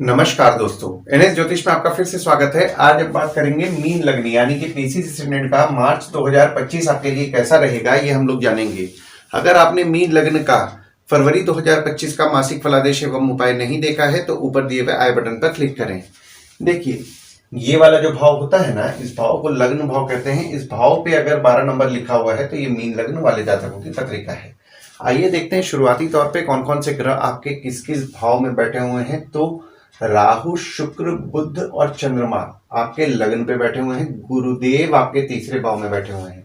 नमस्कार दोस्तों, एनएस ज्योतिष में आपका फिर से स्वागत है। आज अब बात करेंगे मीन लग्न यानी कि पीसीसी स्टैंडर्ड का मार्च 2025 आपके लिए कैसा रहेगा, ये हम लोग जानेंगे। अगर आपने मीन लग्न का फरवरी 2025 का मासिक फलादेश एवं उपाय नहीं देखा है तो ऊपर दिए हुए आई बटन पर क्लिक करें। देखिए, ये वाला जो भाव होता है ना, इस भाव को लग्न भाव कहते हैं। इस भाव पे अगर 12 नंबर लिखा हुआ है तो ये मीन लग्न वाले जातकों की पत्रिका है। आइए देखते हैं शुरुआती तौर पे कौन कौन से ग्रह आपके किस किस भाव में बैठे हुए हैं। तो राहु, शुक्र, बुध और चंद्रमा आपके लग्न पे बैठे हुए हैं। गुरुदेव आपके तीसरे भाव में बैठे हुए हैं।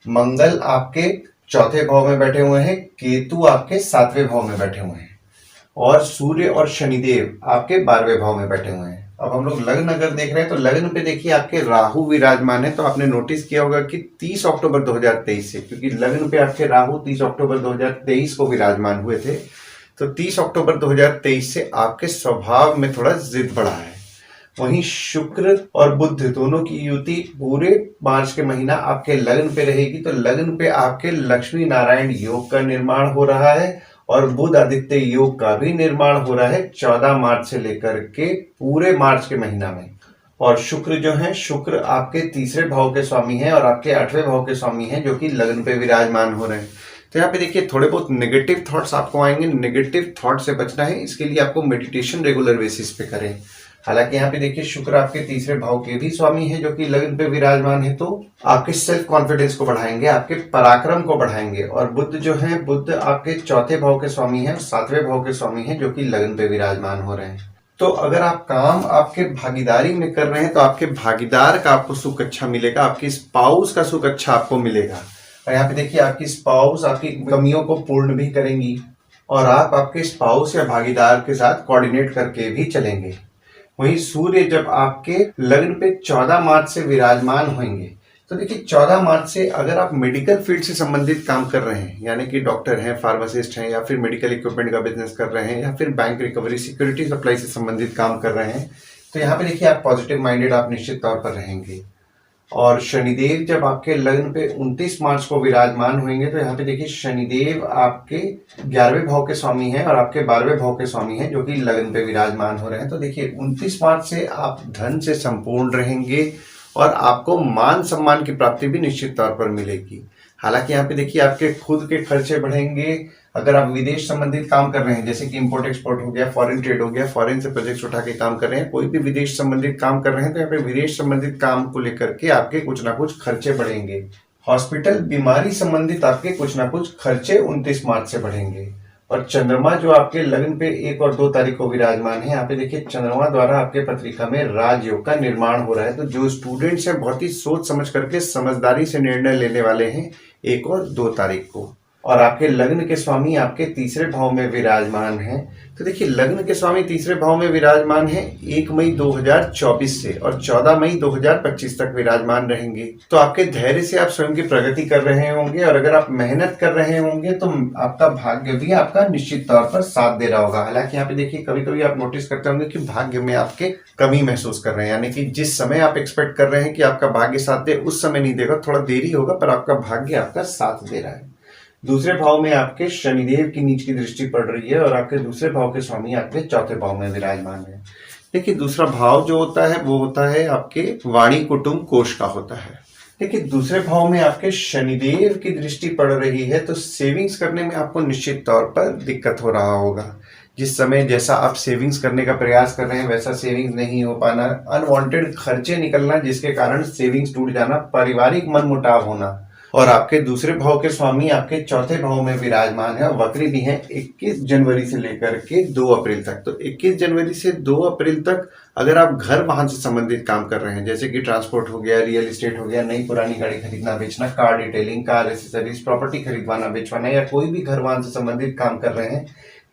मंगल आपके चौथे भाव में बैठे हुए हैं। केतु आपके सातवें भाव में बैठे हुए हैं और सूर्य और शनिदेव आपके 12वें भाव में बैठे हुए हैं। अब हम लोग लग्न अगर देख रहे हैं तो लग्न पे देखिए आपके राहु विराजमान है। तो आपने नोटिस किया होगा कि 30 अक्टूबर 2023 से, क्योंकि लग्न पे आपके राहु 30 अक्टूबर 2023 को विराजमान हुए थे, तो 30 अक्टूबर 2023 से आपके स्वभाव में थोड़ा जिद बढ़ा है। वहीं शुक्र और बुध दोनों की युति पूरे मार्च के महीना आपके लग्न पे रहेगी। तो लग्न पे आपके लक्ष्मी नारायण योग का निर्माण हो रहा है और बुध आदित्य योग का भी निर्माण हो रहा है 14 मार्च से लेकर के पूरे मार्च के महीना में। और शुक्र जो है, शुक्र आपके तीसरे भाव के स्वामी हैं और आपके 8वें भाव के स्वामी हैं, जो कि लग्न पे विराजमान हो रहे हैं। तो यहाँ पे देखिए थोड़े बहुत नेगेटिव थॉट्स आपको आएंगे। नेगेटिव थॉट से बचना है, इसके लिए आपको मेडिटेशन रेगुलर बेसिस पे करें। हालांकि यहाँ पे देखिए शुक्र आपके तीसरे भाव के भी स्वामी है, जो कि लग्न पे विराजमान है, तो आपके सेल्फ कॉन्फिडेंस को बढ़ाएंगे, आपके पराक्रम को बढ़ाएंगे। और बुध जो है, बुध आपके चौथे भाव के स्वामी है और 7वें भाव के स्वामी है, जो कि लग्न पे विराजमान हो रहे हैं। तो अगर आप काम आपके भागीदारी में कर रहे हैं तो आपके भागीदार का आपको सुख अच्छा मिलेगा, आपके स्पाउस का सुख अच्छा आपको मिलेगा। और यहाँ पे देखिए आपकी स्पाउस आपकी कमियों को पूर्ण भी करेंगी और आप आपके स्पाउस या भागीदार के साथ कोऑर्डिनेट करके भी चलेंगे। वहीं सूर्य जब आपके लग्न पे 14 मार्च से विराजमान होंगे, तो देखिए 14 मार्च से अगर आप मेडिकल फील्ड से संबंधित काम कर रहे हैं, यानी कि डॉक्टर हैं, फार्मासिस्ट हैं, या फिर मेडिकल इक्विपमेंट का बिजनेस कर रहे हैं, या फिर बैंक रिकवरी सिक्योरिटी सप्लाई से संबंधित काम कर रहे हैं, तो यहाँ पे देखिए आप पॉजिटिव माइंडेड आप निश्चित तौर पर रहेंगे। और शनिदेव जब आपके लग्न पे 29 मार्च को विराजमान होंगे, तो यहाँ पे देखिए शनिदेव आपके 11वें भाव के स्वामी हैं और आपके 12वें भाव के स्वामी हैं, जो कि लग्न पे विराजमान हो रहे हैं। तो देखिए 29 मार्च से आप धन से संपूर्ण रहेंगे और आपको मान सम्मान की प्राप्ति भी निश्चित तौर पर मिलेगी। हालांकि यहाँ पे देखिए आपके खुद के खर्चे बढ़ेंगे। अगर आप विदेश संबंधित काम कर रहे हैं, जैसे कि इंपोर्ट एक्सपोर्ट हो गया, फॉरेन ट्रेड हो गया, फॉरेन से प्रोजेक्ट्स उठा के काम कर रहे हैं, कोई भी विदेश संबंधित काम कर रहे हैं, तो यहाँ पे विदेश संबंधित काम को लेकर के आपके कुछ ना कुछ खर्चे बढ़ेंगे। हॉस्पिटल बीमारी संबंधित आपके कुछ ना कुछ खर्चे 29 मार्च से बढ़ेंगे। और चंद्रमा जो आपके लग्न पे 1 और 2 तारीख को विराजमान है, यहाँ पे देखिए चंद्रमा द्वारा आपके पत्रिका में राजयोग का निर्माण हो रहा है। तो जो स्टूडेंट्स हैं बहुत ही सोच समझ करके समझदारी से निर्णय लेने वाले हैं 1 और 2 तारीख को। और आपके लग्न के स्वामी आपके तीसरे भाव में विराजमान हैं। तो देखिए लग्न के स्वामी तीसरे भाव में विराजमान है 1 मई 2024 से और 14 मई 2025 तक विराजमान रहेंगे। तो आपके धैर्य से आप स्वयं की प्रगति कर रहे होंगे और अगर आप मेहनत कर रहे होंगे तो आपका भाग्य भी आपका निश्चित तौर पर साथ दे रहा होगा। हालांकि यहाँ पे देखिए कभी कभी आप नोटिस करते होंगे कि भाग्य में आपके कमी महसूस कर रहे हैं, यानी कि जिस समय आप एक्सपेक्ट कर रहे हैं कि आपका भाग्य साथ दे, उस समय नहीं देगा, थोड़ा देरी होगा, पर आपका भाग्य आपका साथ दे रहा है। दूसरे भाव में आपके शनिदेव की नीच की दृष्टि पड़ रही है और आपके दूसरे भाव के स्वामी आपके चौथे भाव में विराजमान है। देखिए दूसरा भाव जो होता है वो होता है आपके वाणी कुटुंब कोष का होता है। देखिए दूसरे भाव में आपके शनिदेव की दृष्टि पड़ रही है, तो सेविंग्स करने में आपको निश्चित तौर पर दिक्कत हो रहा होगा। जिस समय जैसा आप सेविंग्स करने का प्रयास कर रहे हैं वैसा सेविंग्स नहीं हो पाना, अनवांटेड खर्चे निकलना जिसके कारण सेविंग्स टूट जाना, पारिवारिक मनमुटाव होना। और आपके दूसरे भाव के स्वामी आपके चौथे भाव में विराजमान है और वक्री भी हैं 21 जनवरी से लेकर के 2 अप्रैल तक। तो 21 जनवरी से 2 अप्रैल तक अगर आप घर वाहन से संबंधित काम कर रहे हैं, जैसे कि ट्रांसपोर्ट हो गया, रियल एस्टेट हो गया, नई पुरानी गाड़ी खरीदना बेचना, car detailing, car accessories, property खरीदवाना बेचवाना, या कोई भी घर वाहन से संबंधित काम कर रहे हैं,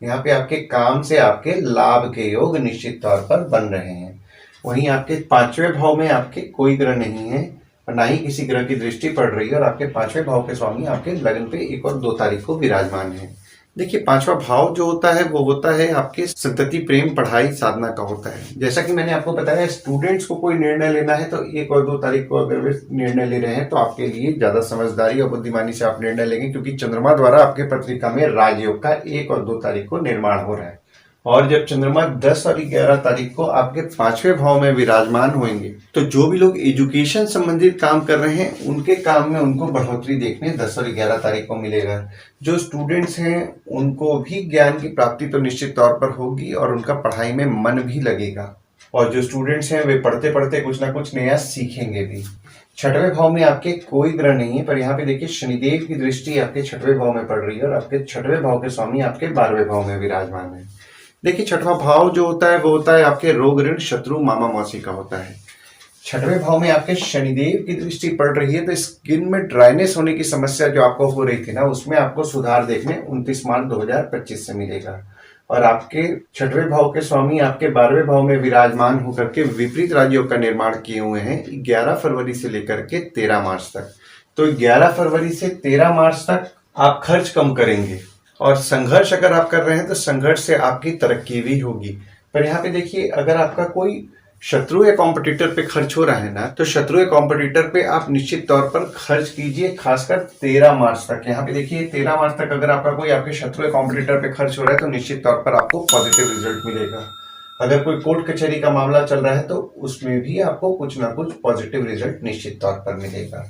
यहाँ पे आपके काम से आपके लाभ के योग निश्चित तौर पर बन रहे हैं। वहीं आपके 5वें भाव में आपके कोई ग्रह नहीं है और ना ही किसी ग्रह की दृष्टि पड़ रही है और आपके 5वें भाव के स्वामी आपके लग्न पे 1 और 2 तारीख को विराजमान है। देखिए 5वां भाव जो होता है वो होता है आपके संतति, प्रेम, पढ़ाई, साधना का होता है। जैसा कि मैंने आपको बताया, स्टूडेंट्स को कोई निर्णय लेना है तो 1 और 2 तारीख को अगर वे निर्णय ले रहे हैं तो आपके लिए ज्यादा समझदारी और बुद्धिमानी से आप निर्णय लेंगे, क्योंकि चंद्रमा द्वारा आपके पत्रिका में राजयोग का 1 और 2 तारीख को निर्माण हो रहा है। और जब चंद्रमा 10 और 11 तारीख को आपके 5वें भाव में विराजमान होंगे तो जो भी लोग एजुकेशन संबंधित काम कर रहे हैं उनके काम में उनको बढ़ोतरी देखने 10 और 11 तारीख को मिलेगा। जो स्टूडेंट्स हैं उनको भी ज्ञान की प्राप्ति तो निश्चित तौर पर होगी और उनका पढ़ाई में मन भी लगेगा, और जो स्टूडेंट्स हैं वे पढ़ते पढ़ते कुछ ना कुछ नया सीखेंगे भी। 6वें भाव में आपके कोई ग्रह नहीं है, पर यहाँ पे देखिए शनिदेव की दृष्टि आपके 6वें भाव में पड़ रही है और आपके 6वें भाव के स्वामी आपके 12वें भाव में विराजमान है। देखिए 6वां भाव जो होता है वो होता है आपके रोग ऋण शत्रु मामा मौसी का होता है। 6वें भाव में आपके शनिदेव की दृष्टि पड़ रही है तो स्किन में ड्राइनेस होने की समस्या जो आपको हो रही थी ना, उसमें आपको सुधार देखने 29 मार्च 2025 से मिलेगा। और आपके 6वें भाव के स्वामी आपके 12वें भाव में विराजमान होकर के विपरीत राजयोग का निर्माण किए हुए हैं 11 फरवरी से लेकर के 13 मार्च तक। तो 11 फरवरी से 13 मार्च तक आप खर्च कम करेंगे और संघर्ष अगर आप कर रहे हैं तो संघर्ष से आपकी तरक्की भी होगी। पर यहाँ पे देखिए अगर आपका कोई शत्रु या कॉम्पिटिटर पे खर्च हो रहा है ना, तो शत्रु या कॉम्पिटिटर पे आप निश्चित तौर पर खर्च कीजिए, खासकर 13 मार्च तक। यहाँ पे देखिए 13 मार्च तक अगर आपका कोई आपके शत्रु या कॉम्पिटिटर पे खर्च हो रहा है तो निश्चित तौर पर आपको पॉजिटिव रिजल्ट मिलेगा। अगर कोई कोर्ट कचहरी का मामला चल रहा है तो उसमें भी आपको कुछ ना कुछ पॉजिटिव रिजल्ट निश्चित तौर पर मिलेगा।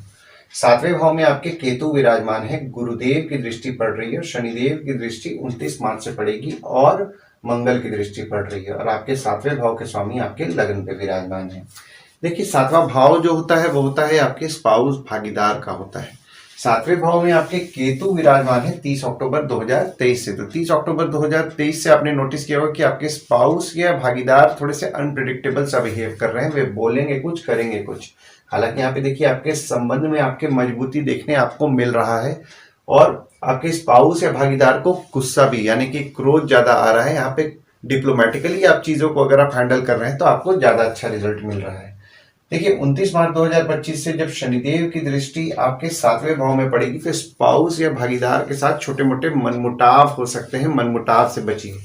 7वें भाव में आपके केतु विराजमान है, गुरुदेव की दृष्टि पड़ रही है और शनिदेव की दृष्टि 29 मार्च से पड़ेगी और मंगल की दृष्टि पड़ रही है और आपके 7वें भाव के स्वामी आपके लग्न पे विराजमान है। देखिए 7वां भाव जो होता है वो होता है आपके स्पाउस भागीदार का होता है। 7वें भाव में आपके केतु विराजमान है 30 अक्टूबर 2023 से। तो 30 अक्टूबर 2023 से आपने नोटिस किया होगा कि आपके स्पाउस या भागीदार थोड़े से अनप्रिडिक्टेबल सा बिहेव कर रहे हैं, वे बोलेंगे कुछ करेंगे कुछ। हालांकि यहाँ पे देखिए आपके संबंध में आपके मजबूती देखने आपको मिल रहा है और आपके स्पाउस या भागीदार को गुस्सा भी यानी कि क्रोध ज्यादा आ रहा है। यहाँ पे डिप्लोमेटिकली आप चीजों को अगर आप हैंडल कर रहे हैं तो आपको ज्यादा अच्छा रिजल्ट मिल रहा है। देखिए 29 मार्च 2025 से जब शनिदेव की दृष्टि आपके 7वें भाव में पड़ेगी तो स्पाउस या भागीदार के साथ छोटे मोटे मनमुटाव हो सकते हैं, मनमुटाव से बचिए।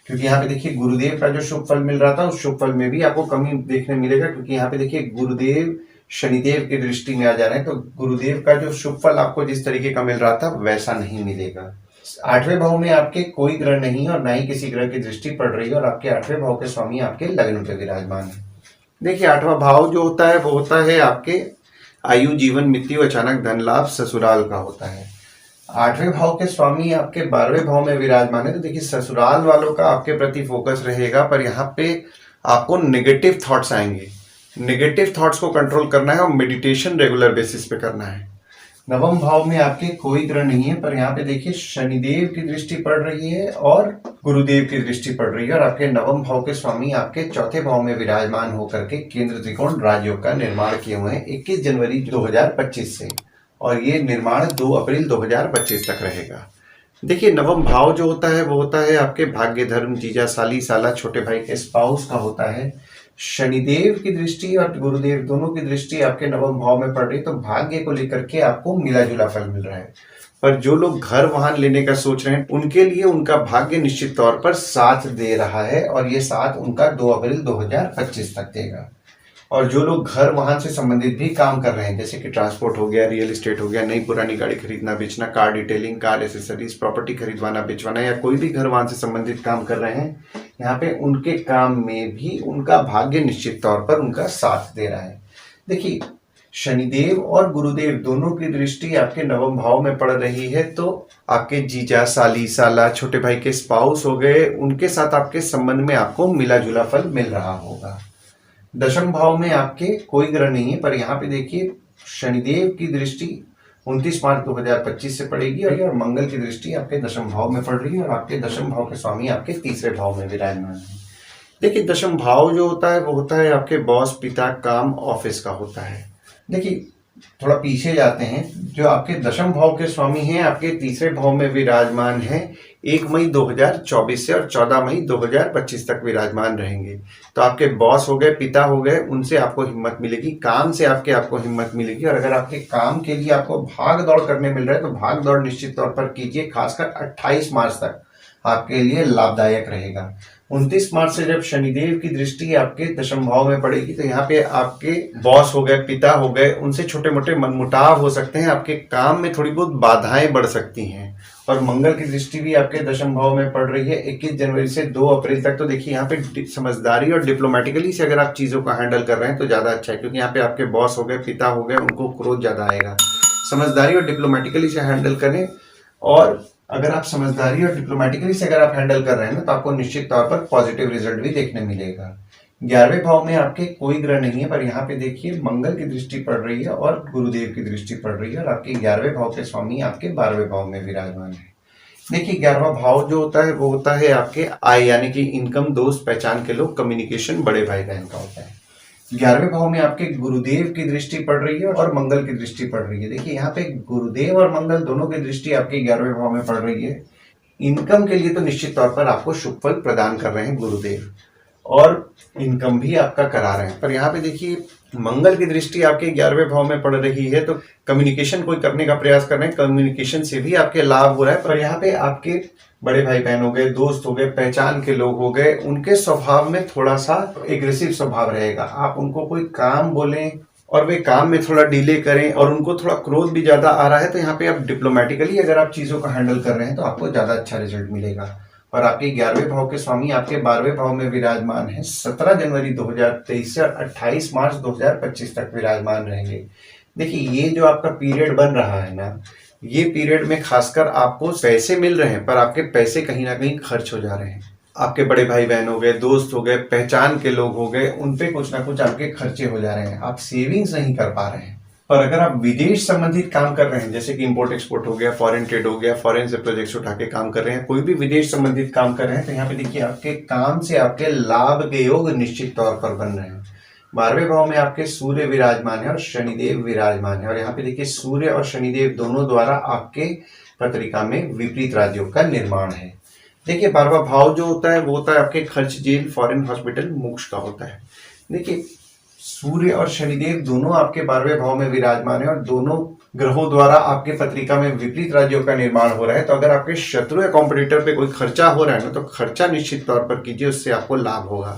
क्योंकि यहाँ पे देखिए गुरुदेव का जो शुभ फल मिल रहा था उस शुभ फल में भी आपको कमी देखने मिलेगा, क्योंकि यहाँ पे देखिए गुरुदेव शनिदेव की दृष्टि में आ जा रहे हैं तो गुरुदेव का जो शुभ फल आपको जिस तरीके का मिल रहा था वैसा नहीं मिलेगा। 8वें भाव में आपके कोई ग्रह नहीं है और ना ही किसी ग्रह की दृष्टि पड़ रही है और आपके 8वें भाव के स्वामी आपके लग्न पे विराजमान है। देखिए 8वां भाव जो होता है वो होता है आपके आयु जीवन मृत्यु अचानक धन लाभ ससुराल का होता है। 8वें भाव के स्वामी आपके 12वें भाव में विराजमान है तो देखिए ससुराल वालों का आपके प्रति फोकस रहेगा, पर यहाँ पे आपको नेगेटिव थॉट्स आएंगे। नेगेटिव थॉट्स को कंट्रोल करना है और मेडिटेशन रेगुलर बेसिस पे करना है। 9वें भाव में आपके कोई ग्रह नहीं है, पर यहाँ पे देखिए शनिदेव की दृष्टि पड़ रही है और गुरुदेव की दृष्टि पड़ रही है और आपके 9वें भाव के स्वामी आपके 4थे भाव में विराजमान होकर के केंद्र त्रिकोण राजयोग का निर्माण किए हुए हैं 21 जनवरी 2025 से, और ये निर्माण 2 अप्रैल 2025 तक रहेगा। देखिए 9वां भाव जो होता है वो होता है आपके भाग्य धर्म जीजा साली साला छोटे भाई के स्पाउस का होता है। शनिदेव की दृष्टि और गुरुदेव दोनों की दृष्टि आपके 9वें भाव में पड़ रही तो भाग्य को लेकर के आपको मिला जुला फल मिल रहा है। पर जो लोग घर वाहन लेने का सोच रहे हैं उनके लिए उनका भाग्य निश्चित तौर पर साथ दे रहा है और ये साथ उनका 2 अप्रैल 2025 तक देगा। और जो लोग घर वाहन से संबंधित भी काम कर रहे हैं जैसे कि ट्रांसपोर्ट हो गया, रियल एस्टेट हो गया, नई पुरानी गाड़ी खरीदना बेचना, car detailing, car accessories, property खरीदवाना बेचवाना, या कोई भी घर वाहन से संबंधित काम कर रहे हैं, यहाँ पे उनके काम में भी उनका भाग्य निश्चित तौर पर उनका साथ दे रहा है। देखिए शनिदेव और गुरुदेव दोनों की दृष्टि आपके 9वें भाव में पड़ रही है तो आपके जीजा साली साला छोटे भाई के स्पाउस हो गए, उनके साथ आपके संबंध में आपको मिला जुला फल मिल रहा होगा। 10वें भाव में आपके कोई ग्रह नहीं है, पर यहाँ पे देखिए शनिदेव की दृष्टि 29 मार्च 2025 से पड़ेगी और मंगल की दृष्टि आपके 10वें भाव में पड़ रही है और आपके 10वें भाव के स्वामी आपके 3रे भाव में विराजमान है। देखिए 10वां भाव जो होता है वो होता है आपके बॉस, पिता, काम, ऑफिस का होता है। देखिए थोड़ा पीछे जाते हैं, जो आपके 10वें भाव के स्वामी हैं आपके 3रे भाव में विराजमान है 1 मई 2024 से और 14 मई 2025 तक विराजमान रहेंगे। तो आपके बॉस हो गए, पिता हो गए, उनसे आपको हिम्मत मिलेगी, काम से आपको हिम्मत मिलेगी। और अगर आपके काम के लिए आपको भाग दौड़ करने मिल रहा है तो भाग दौड़ निश्चित तौर पर कीजिए, खासकर 28 मार्च तक आपके लिए लाभदायक रहेगा। 29 मार्च से जब शनिदेव की दृष्टि आपके 10वें भाव में पड़ेगी तो यहाँ पे आपके बॉस हो गए, पिता हो गए, उनसे छोटे मोटे मनमुटाव हो सकते हैं, आपके काम में थोड़ी बहुत बाधाएं बढ़ सकती हैं और मंगल की दृष्टि भी आपके दशम भाव में पड़ रही है 21 जनवरी से 2 अप्रैल तक। तो देखिए यहाँ पे समझदारी और डिप्लोमेटिकली से अगर आप चीज़ों को हैंडल कर रहे हैं तो ज़्यादा अच्छा है, क्योंकि यहाँ पे आपके बॉस हो गए, पिता हो गए, उनको क्रोध ज़्यादा आएगा। समझदारी और डिप्लोमेटिकली से हैंडल करें, और अगर आप समझदारी और डिप्लोमेटिकली से अगर आप हैंडल कर रहे हैं ना तो आपको निश्चित तौर पर पॉजिटिव रिजल्ट भी देखने मिलेगा। 11वें भाव में आपके कोई ग्रह नहीं है, पर यहाँ पे देखिए मंगल की दृष्टि पड़ रही है और गुरुदेव की दृष्टि पड़ रही है, और आपके 11वें भाव के स्वामी आपके 12वें भाव में विराजमान है। देखिए 11वां भाव जो होता है वो होता है आपके आय, यानी कि इनकम, दोस्त, पहचान के लोग, कम्युनिकेशन, बड़े भाई बहन का होता है। 11वें भाव में आपके गुरुदेव की दृष्टि पड़ रही है और मंगल की दृष्टि पड़ रही है। देखिए यहाँ पे गुरुदेव और मंगल दोनों की दृष्टि आपके 11वें भाव में पड़ रही है। इनकम के लिए तो निश्चित तौर पर आपको शुभ फल प्रदान कर रहे हैं गुरुदेव, और इनकम भी आपका करा रहे हैं। पर यहाँ पे देखिए मंगल की दृष्टि आपके 11वें भाव में पड़ रही है, तो कम्युनिकेशन कोई करने का प्रयास कर रहे हैं, कम्युनिकेशन से भी आपके लाभ हो रहा है। पर यहाँ पे आपके बड़े भाई बहन हो गए, दोस्त हो गए, पहचान के लोग हो गए, उनके स्वभाव में थोड़ा सा एग्रेसिव स्वभाव रहेगा। आप उनको कोई काम बोलें और वे काम में थोड़ा डिले करें और उनको थोड़ा क्रोध भी ज्यादा आ रहा है, तो यहाँ पे आप डिप्लोमेटिकली अगर आप चीजों को हैंडल कर रहे हैं तो आपको ज्यादा अच्छा रिजल्ट मिलेगा। और आपके 11वें भाव के स्वामी आपके 12वें भाव में विराजमान है। 17 जनवरी 2023 से 28 मार्च 2025 तक विराजमान रहेंगे। देखिए ये जो आपका पीरियड बन रहा है ना, ये पीरियड में खासकर आपको पैसे मिल रहे हैं, पर आपके पैसे कहीं ना कहीं खर्च हो जा रहे हैं। आपके बड़े भाई बहन हो गए, दोस्त हो गए, पहचान के लोग हो गए, उन पे कुछ ना कुछ आपके खर्चे हो जा रहे हैं, आप सेविंग्स नहीं कर पा रहे हैं। पर अगर आप विदेश संबंधित काम कर रहे हैं, जैसे कि इंपोर्ट एक्सपोर्ट हो गया, फॉरेन ट्रेड हो गया, फॉरेन से प्रोजेक्ट्स उठा के काम कर रहे हैं, कोई भी विदेश संबंधित काम कर रहे हैं, तो यहाँ पे देखिए आपके काम से आपके लाभ के योग निश्चित तौर पर बन रहे हैं। 12वें भाव में आपके सूर्य विराजमान है और शनिदेव विराजमान है, और यहाँ पे देखिए सूर्य और शनिदेव दोनों द्वारा आपके पत्रिका में विपरीत राज्यों का निर्माण है। देखिए 12वां भाव जो होता है वो होता है आपके खर्च, जेल, फॉरेन, हॉस्पिटल, मोक्ष का होता है। देखिए सूर्य और शनिदेव दोनों आपके 12वें भाव में विराजमान है और दोनों ग्रहों द्वारा आपके पत्रिका में विपरीत राज्यों का निर्माण हो रहा है। तो अगर आपके शत्रु या कॉम्पिटिटर पे कोई खर्चा हो रहा है ना, तो खर्चा निश्चित तौर पर कीजिए, उससे आपको लाभ होगा।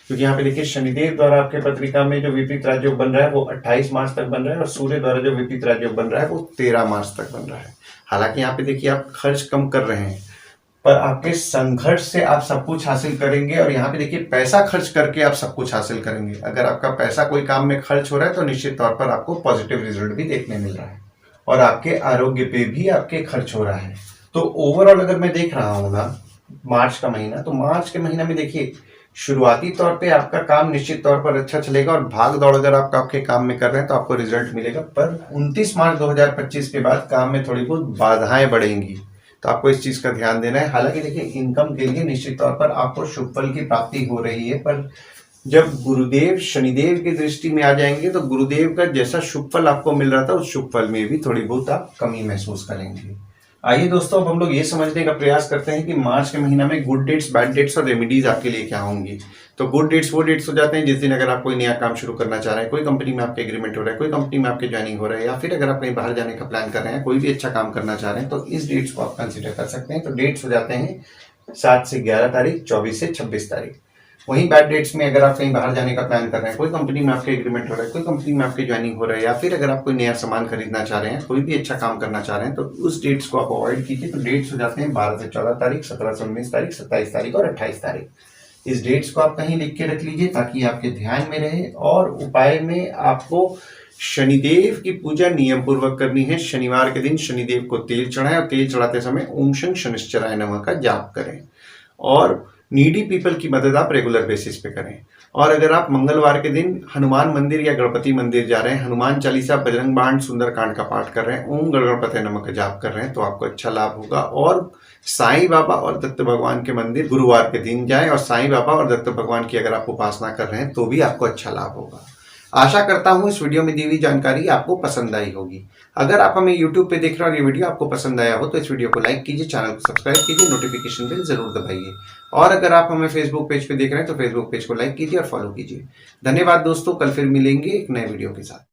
क्योंकि यहाँ पे देखिए शनिदेव द्वारा आपके पत्रिका में जो विपरीत राजयोग बन रहा है वो 28 मार्च तक बन रहा है, और सूर्य द्वारा जो विपरीत राजयोग बन रहा है वो 13 मार्च तक बन रहा है। हालांकि यहाँ पे देखिए आप खर्च कम कर रहे हैं, पर आपके संघर्ष से आप सब कुछ हासिल करेंगे, और यहाँ पे देखिए पैसा खर्च करके आप सब कुछ हासिल करेंगे। अगर आपका पैसा कोई काम में खर्च हो रहा है तो निश्चित तौर पर आपको पॉजिटिव रिजल्ट भी देखने मिल रहा है, और आपके आरोग्य पे भी आपके खर्च हो रहा है। तो ओवरऑल अगर मैं देख रहा हूँ ना मार्च का महीना, तो मार्च के महीना में देखिए शुरुआती तौर पे आपका काम निश्चित तौर पर अच्छा चलेगा, और भाग दौड़ अगर आप आपके काम में कर रहे हैं तो आपको रिजल्ट मिलेगा। पर 29 मार्च 2025 के बाद काम में थोड़ी बहुत बाधाएं बढ़ेंगी, तो आपको इस चीज का ध्यान देना है। हालांकि देखिए इनकम के लिए निश्चित तौर पर आपको शुभ फल की प्राप्ति हो रही है, पर जब गुरुदेव शनिदेव की दृष्टि में आ जाएंगे तो गुरुदेव का जैसा शुभ फल आपको मिल रहा था उस शुभ फल में भी थोड़ी बहुत आप कमी महसूस करेंगे। आइए दोस्तों, अब हम लोग ये समझने का प्रयास करते हैं कि मार्च के महीना में गुड डेट्स, बैड डेट्स और रेमेडीज आपके लिए क्या होंगी। तो गुड डेट्स वो डेट्स हो जाते हैं जिस दिन अगर आप कोई नया काम शुरू करना चाह रहे हैं, कोई कंपनी में आपके एग्रीमेंट हो रहा है, कोई कंपनी में आपके ज्वाइनिंग हो रहा है, या फिर अगर आप कहीं बाहर जाने का प्लान कर रहे हैं, कोई भी अच्छा काम करना चाह रहे हैं, तो इस डेट्स को आप कंसिडर कर सकते हैं। तो डेट्स हो जाते हैं 7 से 11 तारीख, 24 से 26 तारीख। वहीं बैड डेट्स में अगर आप कहीं बाहर जाने का प्लान कर रहे हैं, कोई कंपनी में आपके एग्रीमेंट हो रहा है, कोई कंपनी में आपके ज्वाइनिंग हो रहा है, या फिर अगर आप कोई नया सामान खरीदना चाह रहे हैं, कोई भी अच्छा काम करना चाह रहे हैं, तो उस डेट्स को आप अवॉइड कीजिए। तो डेट्स हो जाते हैं 12 से 14 तारीख, 17 से 19 तारीख, 27 तारीख और 28 तारीख। इस डेट्स को आप कहीं लिख के रख लीजिए ताकि आपके ध्यान में रहे। और उपाय में आपको शनिदेव की पूजा नियम पूर्वक करनी है। शनिवार के दिन शनिदेव को तेल चढ़ाएं, और तेल चढ़ाते समय ओम शं शनिश्चराय नमः का जाप करें, और नीडी पीपल की मदद आप रेगुलर बेसिस पे करें। और अगर आप मंगलवार के दिन हनुमान मंदिर या गणपति मंदिर जा रहे हैं, हनुमान चालीसा, बजरंग बाण, सुंदरकांड का पाठ कर रहे हैं, ओम गणपते नमः का जाप कर रहे हैं, तो आपको अच्छा लाभ होगा। और साईं बाबा और दत्त भगवान के मंदिर गुरुवार के दिन जाएं, और साईं बाबा और दत्त भगवान की अगर आप उपासना कर रहे हैं तो भी आपको अच्छा लाभ होगा। आशा करता हूं इस वीडियो में दी हुई जानकारी आपको पसंद आई होगी। अगर आप हमें YouTube पे देख रहे हो और ये वीडियो आपको पसंद आया हो तो इस वीडियो को लाइक कीजिए, चैनल को सब्सक्राइब कीजिए, नोटिफिकेशन बेल जरूर दबाइए। और अगर आप हमें Facebook पेज पे देख रहे हैं तो Facebook पेज को लाइक कीजिए और फॉलो कीजिए। धन्यवाद दोस्तों, कल फिर मिलेंगे एक नए वीडियो के साथ।